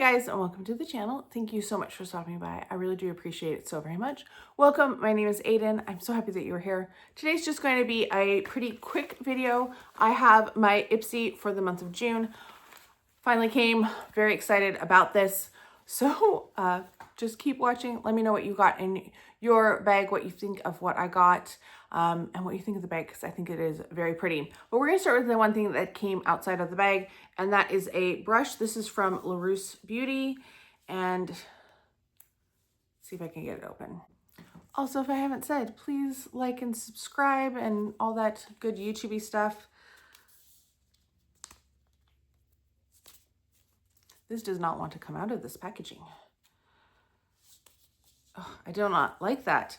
guys, and welcome to the channel. Thank you so much for stopping by. I really do appreciate it so very much. Welcome, my name is Aiden. I'm so happy that you're here. Today's just going to be a pretty quick video. I have my Ipsy for the month of June. Finally came, very excited about this. So just keep watching. Let me know what you got in your bag, what you think of what I got, and what you think of the bag, because I think it is very pretty. But we're going to start with the one thing that came outside of the bag, and that is a brush. This is from LaRousse Beauty, and let's see if I can get it open. Also, if I haven't said, please like and subscribe and all that good YouTube-y stuff. This does not want to come out of this packaging. Oh, I do not like that.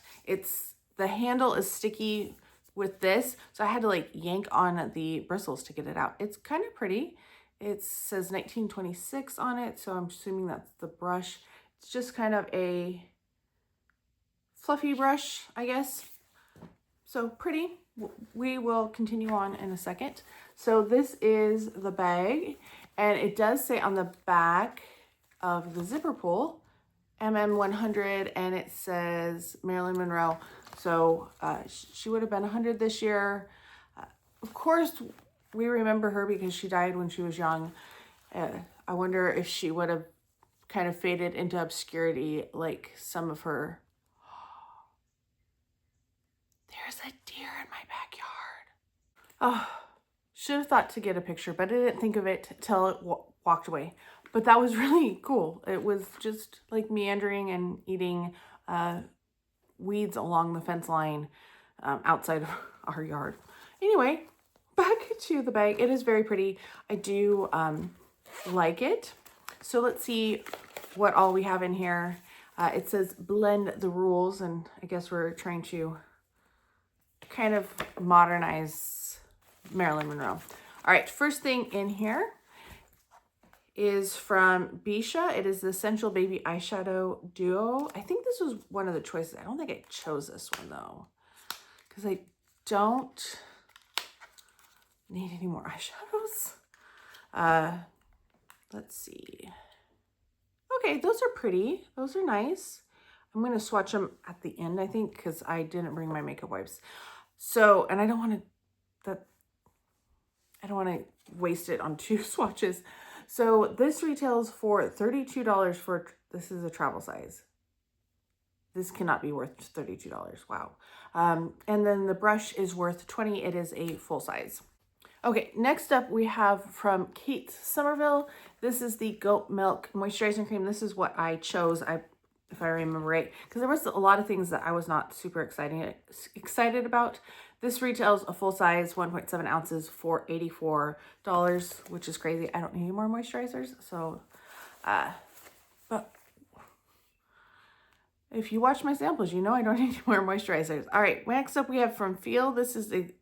The handle is sticky with this, so I had to like yank on the bristles to get it out. It's kind of pretty. It says 1926 on it, so I'm assuming that's the brush. It's just kind of a fluffy brush, I guess. So pretty. We will continue on in a second. So this is the bag, and it does say on the back of the zipper pull, MM100, and it says Marilyn Monroe. So she would have been 100 this year. Of course, we remember her because she died when she was young. I wonder if she would have kind of faded into obscurity like some of her. There's a deer in my backyard. Oh, should have thought to get a picture, but I didn't think of it till it walked away. But that was really cool. It was just like meandering and eating weeds along the fence line outside of our yard. Anyway, back to the bag. It is very pretty. I do like it. So let's see what all we have in here. It says blend the rules, and I guess we're trying to kind of modernize Marilyn Monroe. All right, first thing in here is from Bisha. It is the Essential Baby Eyeshadow Duo. I think this was one of the choices. I don't think I chose this one though, because I don't need any more eyeshadows. Let's see. Okay, those are pretty. Those are nice. I'm going to swatch them at the end, I think, because I didn't bring my makeup wipes. So, and I don't want to waste it on 2 swatches. So this retails for $32 for, this is a travel size. This cannot be worth $32. Wow. And then the brush is worth $20. It is a full size. Okay, next up we have from Kate Somerville. This is the Goat Milk Moisturizing Cream. This is what I chose, if I remember right, because there was a lot of things that I was not super excited about. This retails a full size 1.7 ounces for $84, which is crazy. I don't need any more moisturizers. So, but if you watch my samples, you know I don't need any more moisturizers. All right, next up we have from Feel. This is the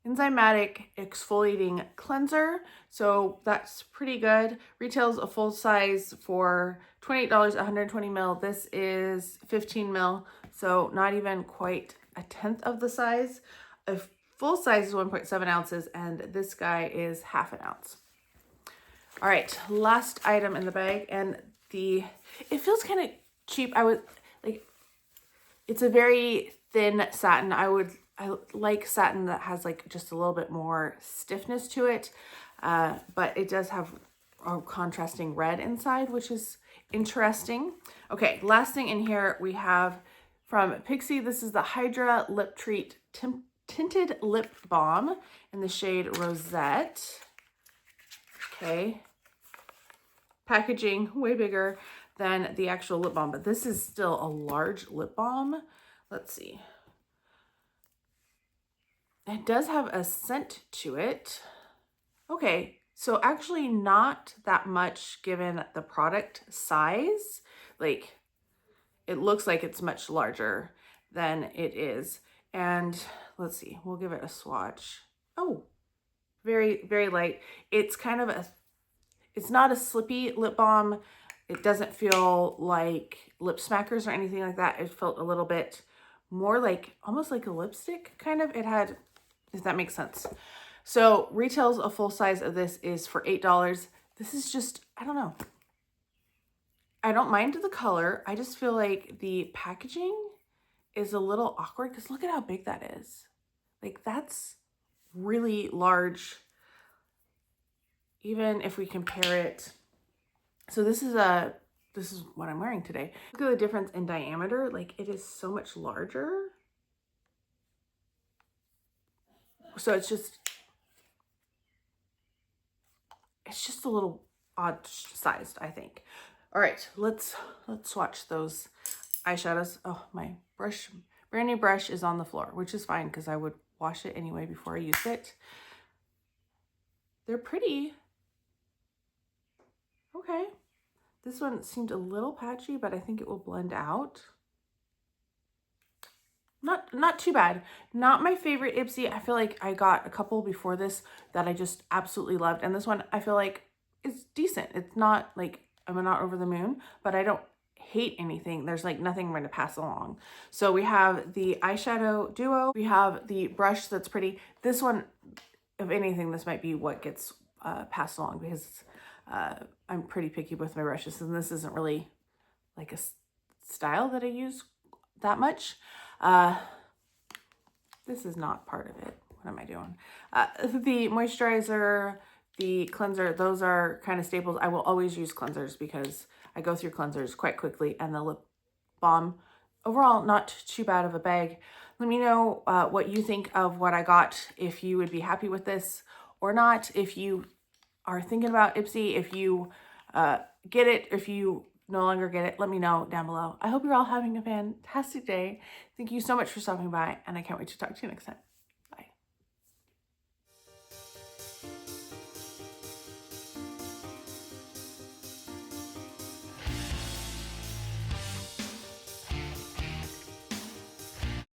enzymatic exfoliating cleanser. So that's pretty good. Retails a full size for $28, 120 mil. This is 15 mil. So not even quite a tenth of the size. A full size is 1.7 ounces, and this guy is half an ounce. All right, last item in the bag, and it feels kind of cheap. It's a very thin satin. I like satin that has like just a little bit more stiffness to it, but it does have a contrasting red inside, which is interesting. Okay, last thing in here we have from Pixi. This is the Hydra Lip Treat Tinted Lip Balm in the shade Rosette. Okay, packaging way bigger than the actual lip balm, but this is still a large lip balm. Let's see. It does have a scent to it. Okay, so actually not that much given the product size. Like, it looks like it's much larger than it is. And let's see, we'll give it a swatch. Oh, very, very light. It's kind of it's not a slippy lip balm. It doesn't feel like lip smackers or anything like that. It felt a little bit more like, almost like a lipstick, kind of. It had, if that makes sense. So retails a full size of this is for $8. This is just, I don't know. I don't mind the color. I just feel like the packaging is a little awkward because look at how big that is. Like that's really large, even if we compare it. So this is what I'm wearing today. Look at the difference in diameter. Like it is so much larger. So it's just a little odd sized, I think. All right, let's swatch those eyeshadows. Oh, my brand new brush is on the floor, which is fine because I would wash it anyway before I use it. They're pretty. Okay. This one seemed a little patchy, but I think it will blend out. Not too bad. Not my favorite Ipsy. I feel like I got a couple before this that I just absolutely loved. And this one I feel like is decent. It's not like I'm not over the moon, but I don't hate anything. There's like nothing I'm going to pass along. So we have the eyeshadow duo. We have the brush that's pretty. This one, if anything, this might be what gets passed along because I'm pretty picky with my brushes, and this isn't really like a style that I use that much. This is not part of it. What am I doing? The moisturizer, the cleanser, those are kind of staples. I will always use cleansers because I go through cleansers quite quickly, and the lip balm, overall, not too bad of a bag. Let me know what you think of what I got, if you would be happy with this or not, if you are thinking about Ipsy, if you get it, if you no longer get it, let me know down below. I hope you're all having a fantastic day. Thank you so much for stopping by, and I can't wait to talk to you next time.